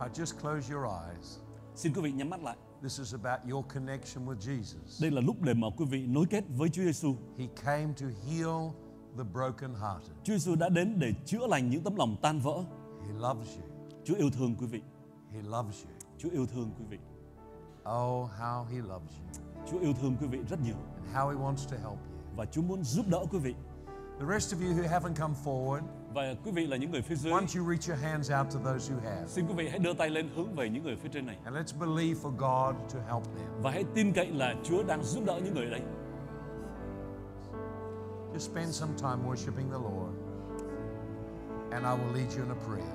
just close your eyes. Xin quý vị nhắm mắt lại. This is about your connection with Jesus. Đây là lúc để mà quý vị nối kết với Chúa Giêsu. He came to heal the brokenhearted. Chúa Giêsu đã đến để chữa lành những tấm lòng tan vỡ. He loves you. Chúa yêu thương quý vị. He loves you. Chúa yêu thương quý vị. Oh, how he loves you. Chúa yêu thương quý vị rất nhiều. And how he wants to help you. Và Chúa muốn giúp đỡ quý vị. The rest of you who haven't come forward, Và quý vị là những người phía dưới, why don't you reach your hands out to those who have? xin quý vị hãy đưa tay lên hướng về những người phía trên này. And let's believe for God to help them. Và hãy tin cậy là Chúa đang giúp đỡ những người đấy. Just spend some time worshiping the Lord. And I will lead you in a prayer.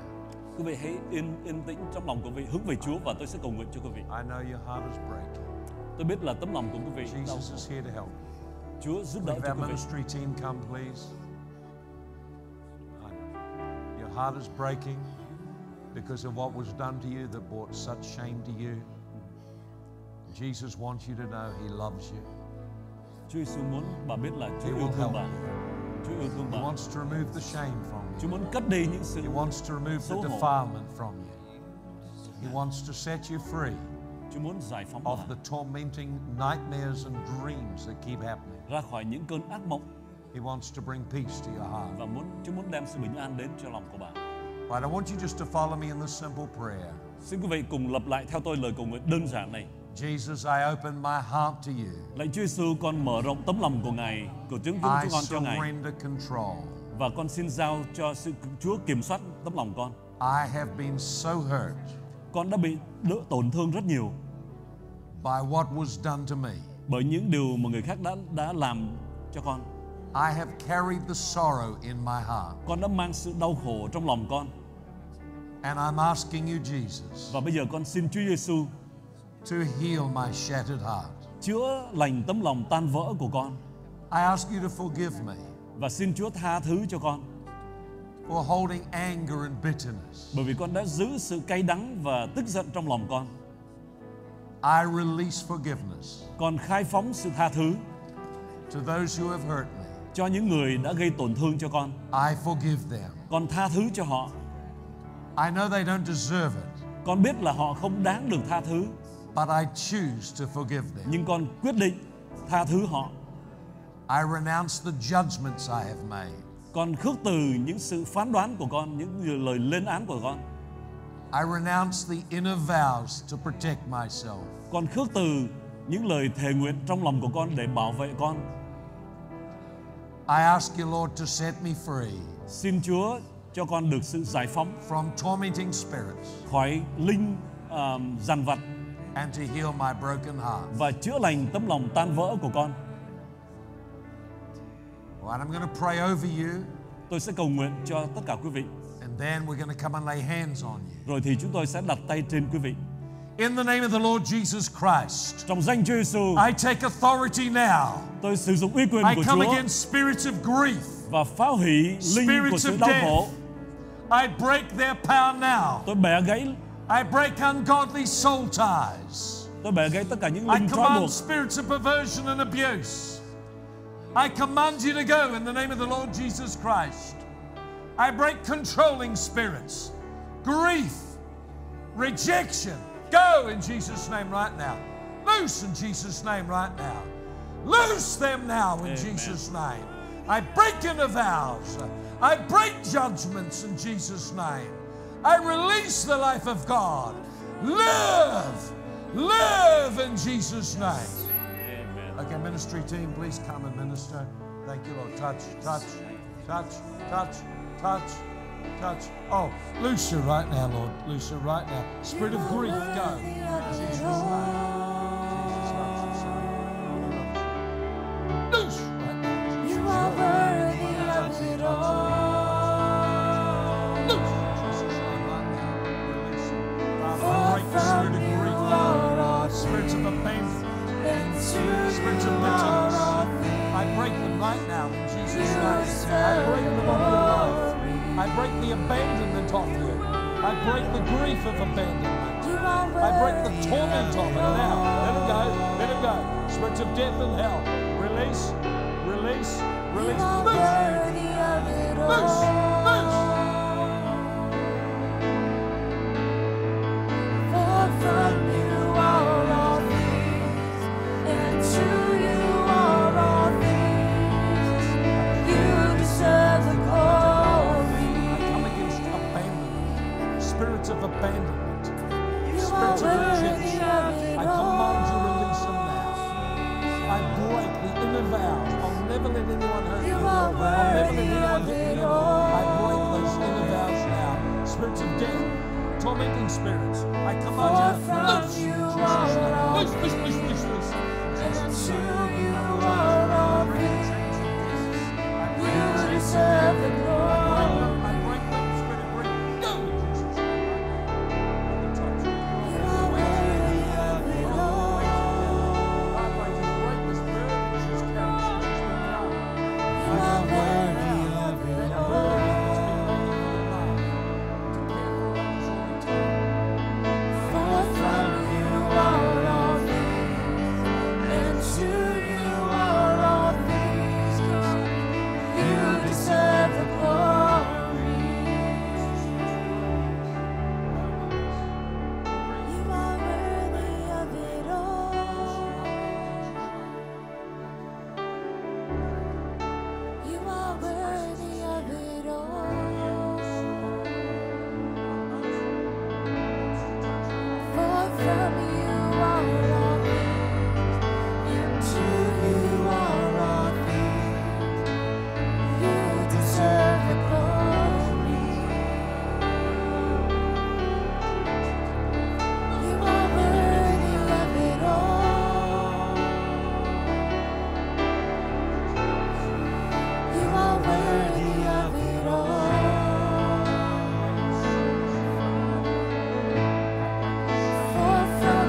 Quý vị hãy yên tĩnh trong lòng của quý vị, hướng về Chúa và tôi sẽ cầu nguyện cho quý vị. I know your heart is breaking. Tôi biết là tấm lòng của quý vị đau Jesus is khổ. here to help. Chúa giúp đỡ Have cho our quý vị. ministry team come, please. I know. Your heart is breaking because of what was done to you that brought such shame to you. Jesus wants you to know He loves you. Chúa Giêsu muốn bà biết là He Chúa yêu will thương help bà. you. Chúa yêu thương He bà. wants to remove the shame from you. Chúa muốn cất đi những sự He wants to remove the xấu hổ. defilement from you. He wants to set you free Chúa muốn giải phóng of bà the tormenting nightmares and dreams that keep happening. ra khỏi những cơn ác mộng He wants to bring peace to your heart. và Chúa muốn đem sự bình an đến cho lòng của bà. Right, I want you just to follow me in this simple prayer. Xin quý vị cùng lặp lại theo tôi lời cầu nguyện đơn giản này. Jesus, I open my heart to you. Lạy Chúa Giêsu, con mở rộng tấm lòng của Ngài, của chúng I con cho Ngài, surrender control. và con xin giao cho Chúa kiểm soát tấm lòng con. I have been so hurt Con đã bị tổn thương rất nhiều by what was done to me. bởi những điều mà người khác đã làm cho con. I have carried the sorrow in my heart. Con đã mang sự đau khổ trong lòng con. And I'm asking you, Jesus, Và bây giờ con xin Chúa Giêsu to heal my shattered heart. chữa lành tấm lòng tan vỡ của con. I ask you to forgive me Và xin Chúa tha thứ cho con, for holding anger and bitterness. bởi vì con đã giữ sự cay đắng và tức giận trong lòng con. I release forgiveness Con khai phóng sự tha thứ to those who have hurt me. cho những người đã gây tổn thương cho con. I forgive them. Con tha thứ cho họ. I know they don't deserve it, Con biết là họ không đáng được tha thứ, but I choose to forgive them. nhưng con quyết định tha thứ họ. I renounce the judgments I have made. Con khước từ những sự phán đoán của con, những lời lên án của con. I renounce the inner vows to protect myself. Con khước từ những lời thề nguyện trong lòng của con để bảo vệ con. I ask you, Lord, to set me free Xin Chúa cho con được sự giải phóng from tormenting spirits khỏi linh dằn vặt and to heal my broken heart. và chữa lành tấm lòng tan vỡ của con. Right, I'm going to pray over you, Tôi sẽ cầu nguyện cho tất cả quý vị. and then we're going to come and lay hands on you. Rồi thì chúng tôi sẽ đặt tay trên quý vị. In the name of the Lord Jesus Christ, Trong danh Chúa Giêsu, I take authority now. tôi sử dụng uy quyền I của come Chúa against spirits of grief, và phá hủy linh của spirits sự of đau death. khổ. I break their power now. Tôi bẻ gãy, I break ungodly soul ties. tôi bẻ gãy tất cả những I linh trói buộc. command spirits of perversion and abuse. I command you to go in the name of the Lord Jesus Christ. I break controlling spirits, grief, rejection. Go in Jesus' name right now. Loose in Jesus' name right now. Loose them now in Amen. Jesus' name. I break into vows. I break judgments in Jesus' name. I release the life of God. Live! Live in Jesus' name. Amen. Okay, ministry team, please come and minister. Thank you, Lord. Touch, touch, touch, touch, touch, touch. Oh, loose her right now, Lord. Loose her right now. Spirit of grief, go. In Jesus' name. Jesus loves you. Loose right now. You are worthy of it all. Loose. In Jesus' name right now. Release it. Father, I break the spirit of grief. Spirits of abandonment. Spirits of bitterness. I break them right now in Jesus' name. I break them off your life. I break the abandonment off you. I break the grief of abandonment. I break the torment of it now. Let it go. Let it go. Spirits of death and hell. Release. Release. Release. Loose. Loose. Loose. Spirits of abandonment, You are spirits of worthy rejection, of it I command you all. release them now. I break the inner vows. I'll never let anyone hurt You me. are I'll never let worthy anyone of get it me. all. I break those inner vows now. Spirits of death, tormenting spirits, I command you to For loose from in you Jesus' are name. all Loose, loose, loose, loose, loose. and to you are all things. You deserve the glory. I break them, spirit of break. Go in Jesus' name right now. Touch. You are worthy of it all. You are worthy of it all. For from you are all things, and to you are all things. You deserve the glory. You are worthy of it all. You are worthy of it all. For from you are all things, and to you are all things. You deserve the glory. You are worthy of it all. You are worthy of it all. For from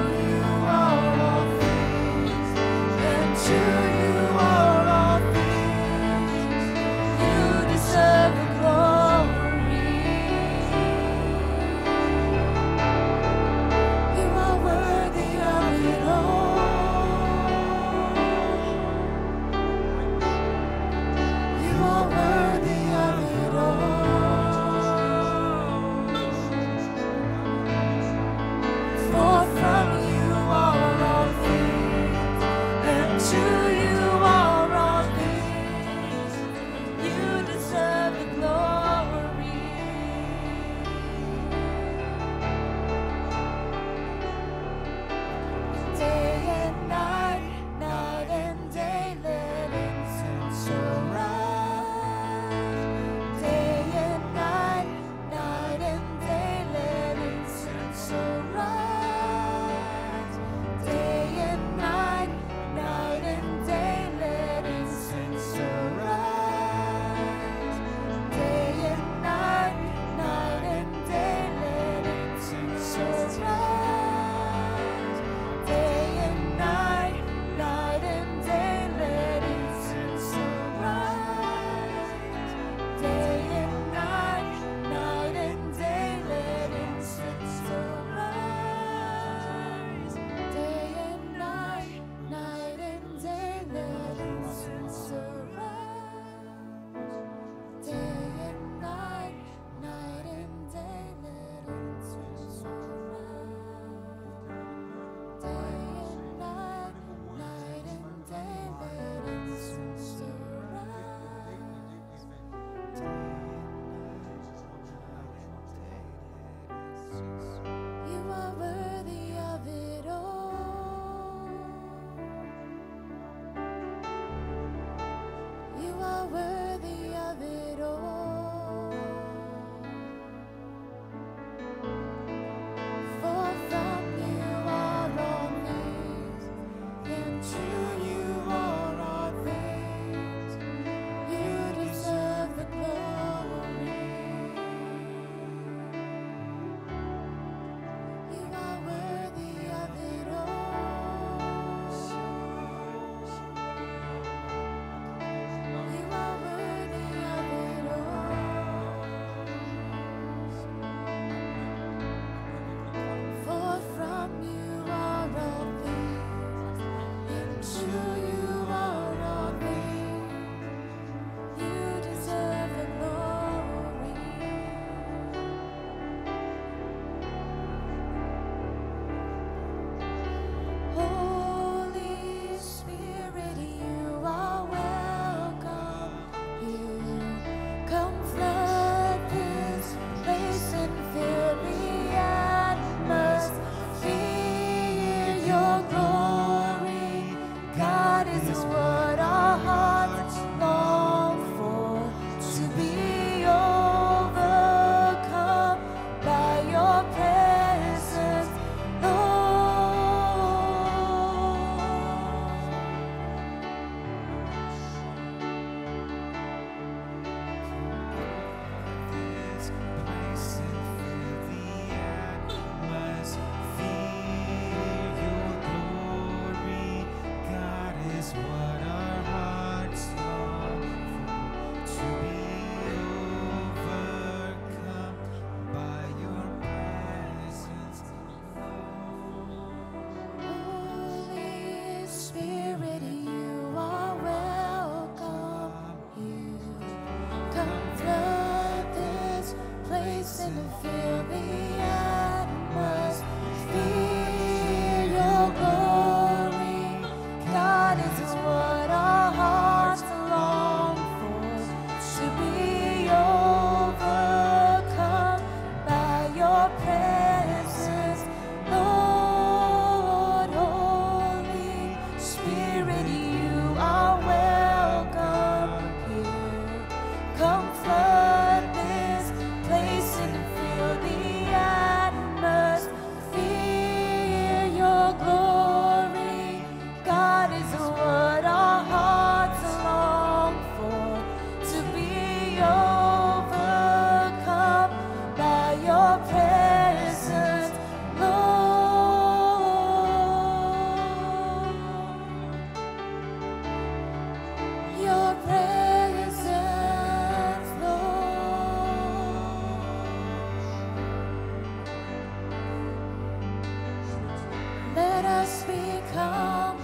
us become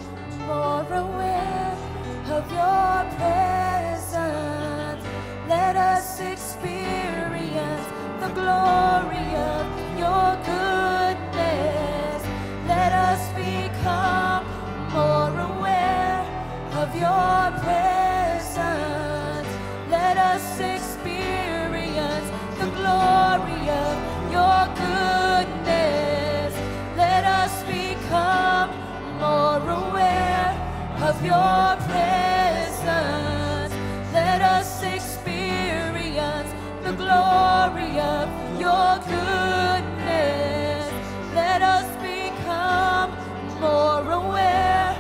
more aware of your presence. Let us experience the glory of your goodness. Let us become more aware of your presence. Let us experience the glory of your goodness. Let us become more aware of your presence. Let us experience the glory of your goodness. Let us become more aware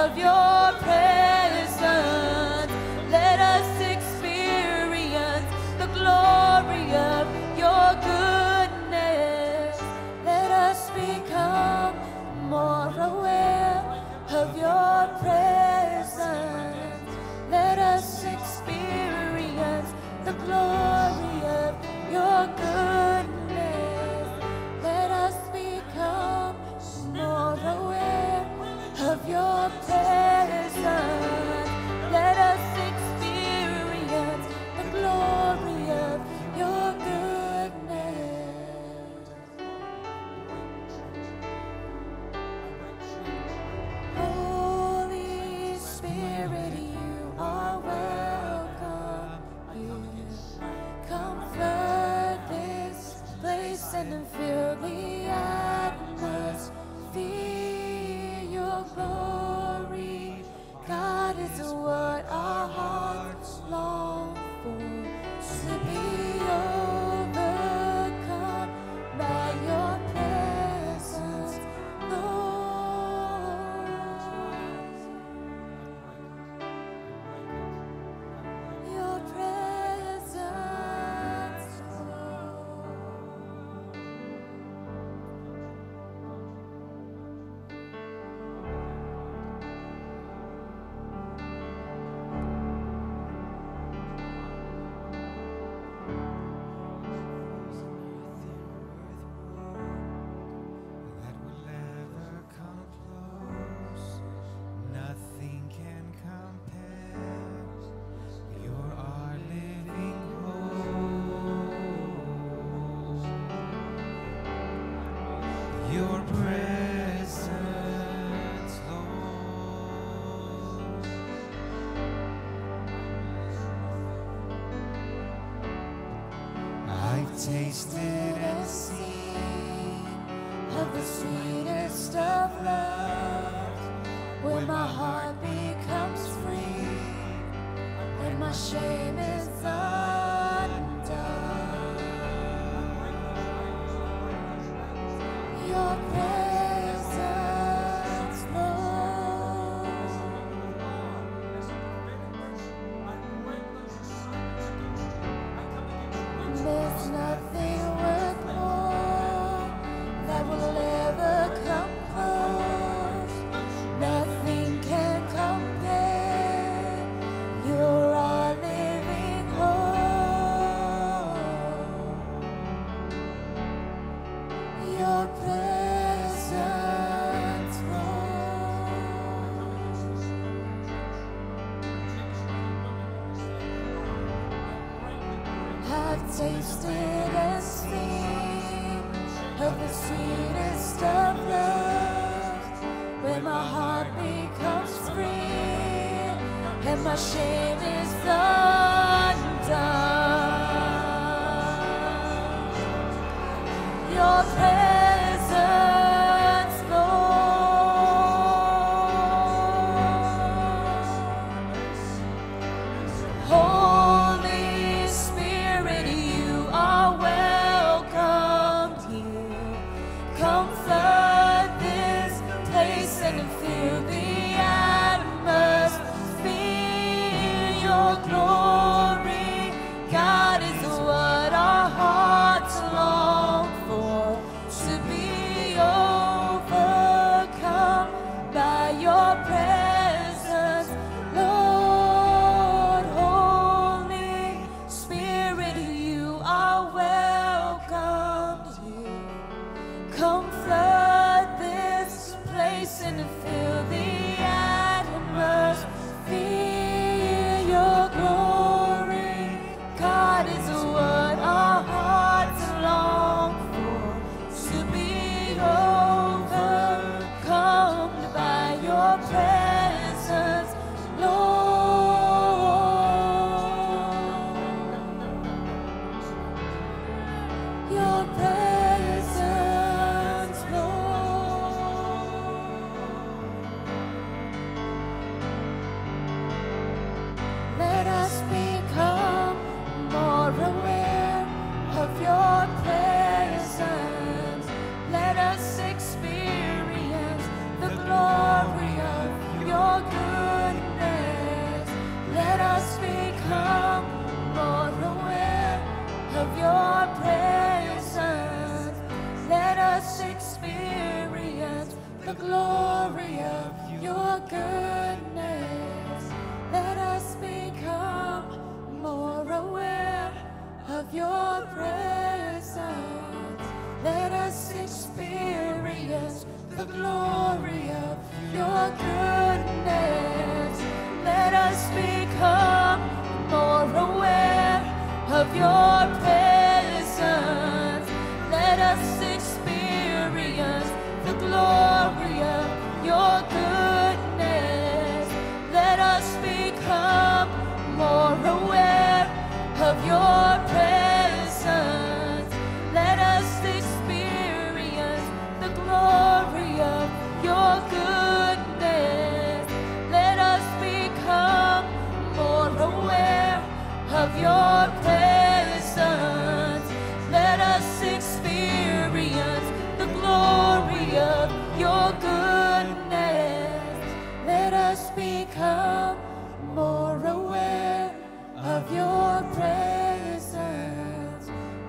of your presence. Let us experience the glory of your goodness. Let us become more aware of your presence. Let us experience the glory of your goodness. Let us become more aware of your presence. Let us experience the glory of your goodness. Holy Spirit, you are welcome here. Come flood this place and fill the atmosphere. Your glory, God, is what our hearts long for. To be overcome by your presence, Lord. Your presence, Lord. That will never come close. Nothing can compare. You're our living hope. Your presence, Lord. I've tasted and seen Of the sweetest of love, when my heart becomes free and my shame is undone. Your presence, Lord. There's nothing worth more that will ever come close. Nothing can compare. You're our living hope. Your presence, Lord. I've tasted and seen of the sweetest of love, when my heart becomes free and my shame is undone. Your presence, Lord. Holy Spirit, you are welcomed here. Come flood this place and fill the atmosphere. Your glory, God, is what our hearts long for. To be overcome by your presence, Lord. Holy Spirit, you are welcomed here. Come flood experience the glory of your goodness. Let us become more aware of your presence. Let us experience the glory of your goodness. Let us become more aware of your presence. Let us experience the glory of your goodness. Let us become more aware of your presence. Let us experience the glory of your goodness. Let us become more aware of your presence. Let us experience the glory of your goodness. Let us become more aware of your presence.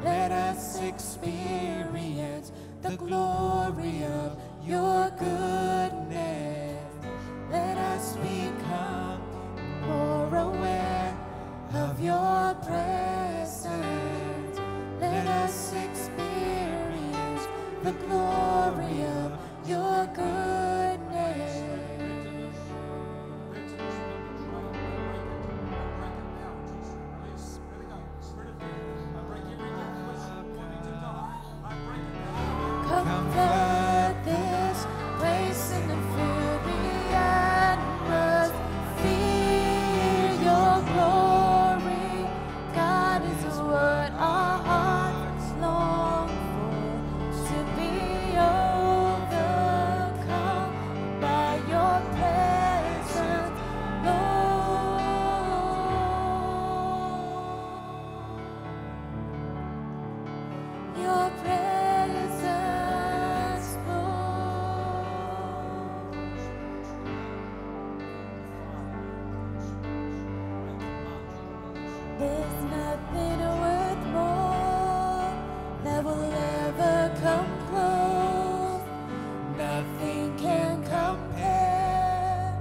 Let us experience the glory of your goodness. Let us become more aware of your presence. Let us experience the glory of your goodness. Come flood this place and then fill the atmosphere. Your glory, God, is what our hearts long for. To be overcome by your presence, Lord. Your presence, Lord. There's nothing worth more that will ever come close. Nothing can compare.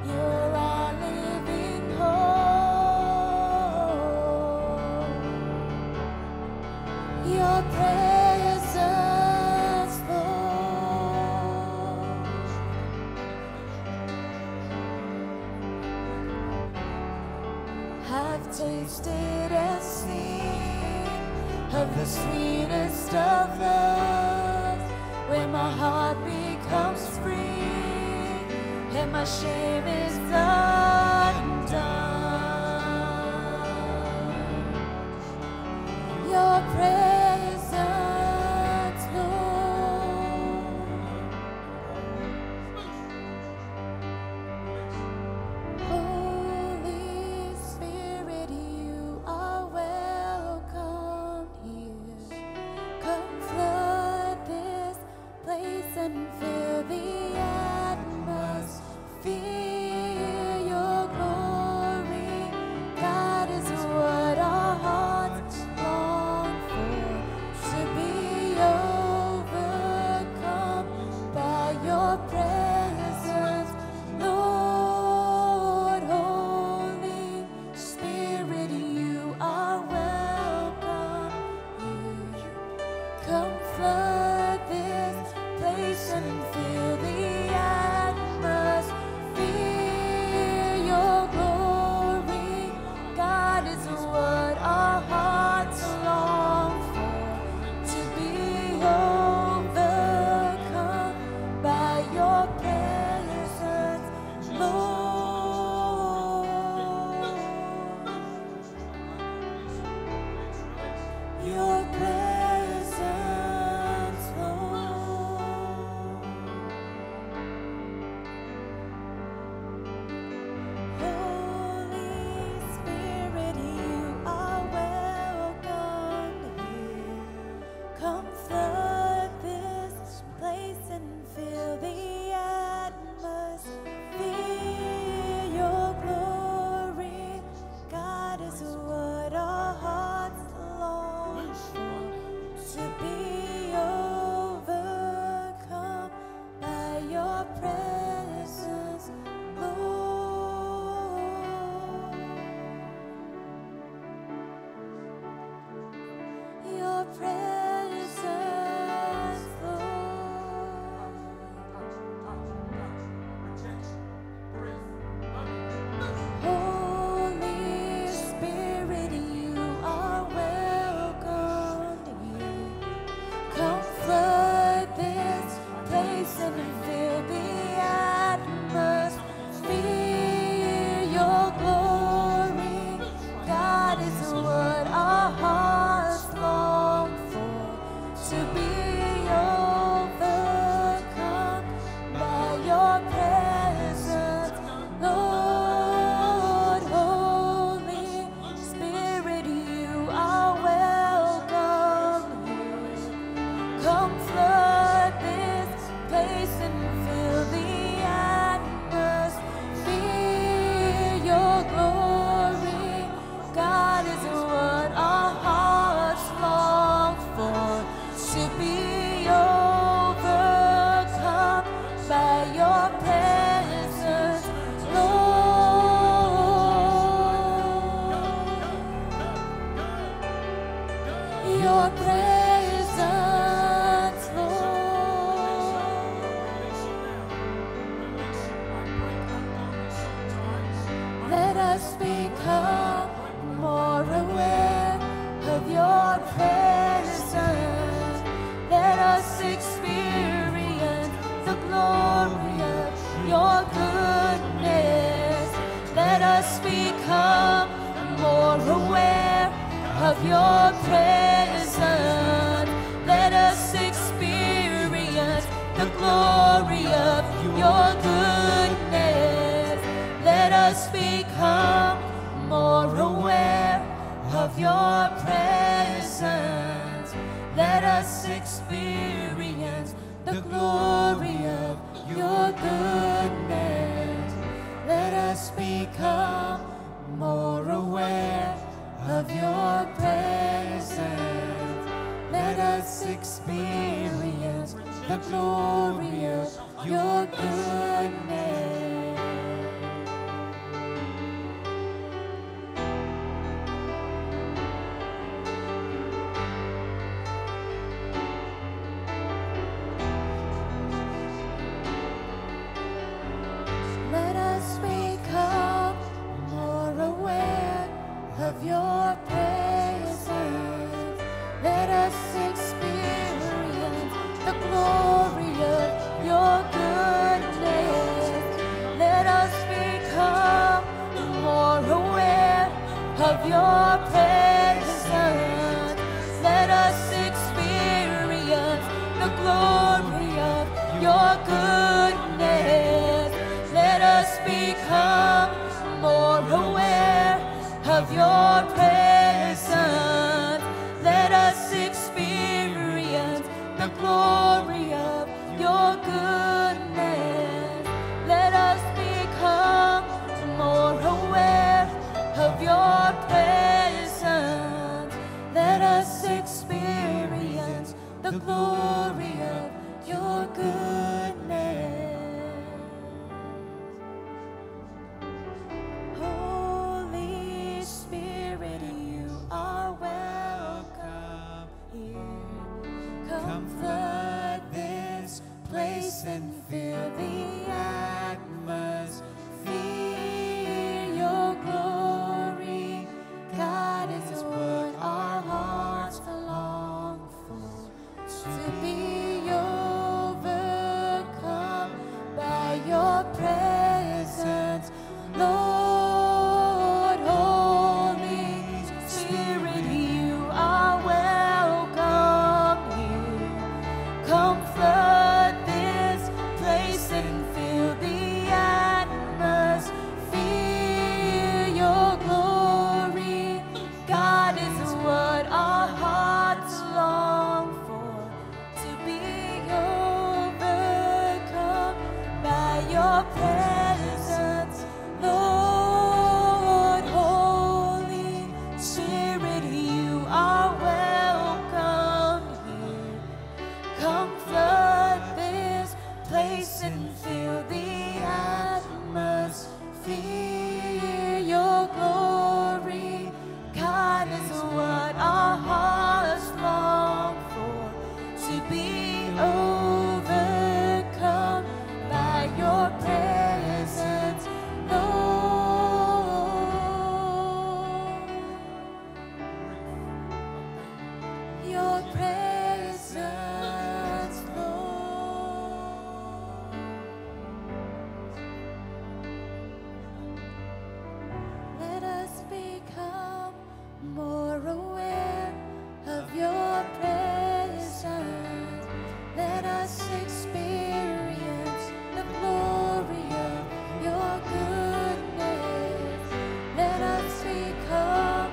You're our living hope. Your presence, Lord. I've tasted and seen of the sweetest of loves, where my heart becomes free and my shame is undone. Your presence, Lord. Holy Spirit, you are welcome here. Come flood this place and fill the atmosphere. Your glory, God, is what our hearts long for. To be overcome by your presence, Lord. Holy Spirit, you are welcome here. Come flood this place and us become more aware of your presence. Let us experience the glory of your goodness. Let us become more aware of your presence. Let us experience the glory of your goodness. Let us become more aware of your presence. Let us experience the glory of your goodness. Let us become more aware of your presence. Let us experience the glory of your goodness. Let us become more aware of your presence. Let us experience the glory of your goodness. Let us become more aware of your presence. Let us experience the glory of your goodness. Let us become more aware of your presence. Let us experience the glory of your goodness. Let us become more aware of your presence. Let us experience the glory of your goodness. Holy Spirit, you are welcome here. Come flood this place and fill the atmosphere. Your glory, God, is what our hearts long for. To be overcome by your presence, Lord. Holy Spirit, you are welcome here. Come flood this place and fill the atmosphere. Your glory, God, is what our hearts long for. To be overcome by your presence, Lord. Holy Spirit, you are welcome here. Come flood this place and fill the atmosphere. Your glory, God, is what our hearts long for. To be overcome by your presence, Lord. Your presence, Lord. Let us become more aware of your presence. Let us experience the glory of your goodness. Let us become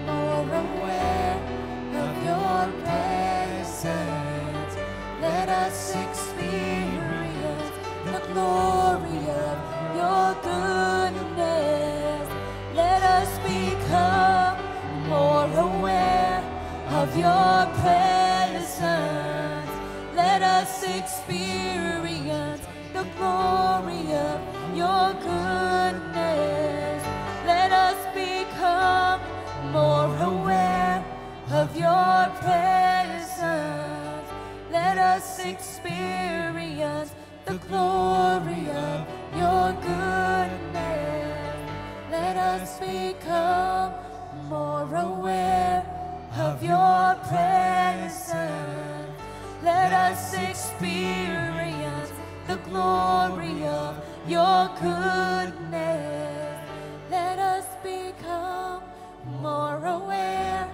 more aware of your presence. Let us experience the glory of your goodness. Let us become more aware of your presence. Let us experience the glory of your goodness. Let us become more aware of your presence. Let us experience the glory of your goodness. Let us us become more aware of your presence. Let us experience the glory of your goodness. Let us become more aware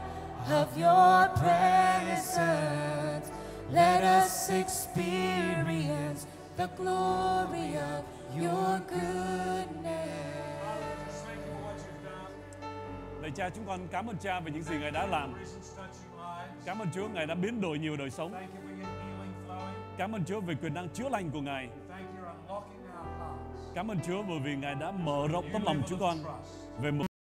of your presence. Let us experience the glory of your goodness. Lạy Cha, chúng con cảm ơn Cha về những gì Ngài đã làm. Reasons touching lives. Cảm ơn Chúa, Ngài đã biến đổi nhiều đời sống. Thank you for your healing flowing. Cảm ơn Chúa về quyền năng chữa lành của Ngài. Thank you for unlocking our hearts. Cảm ơn Chúa bởi vì Ngài đã mở rộng tấm lòng chúng con về một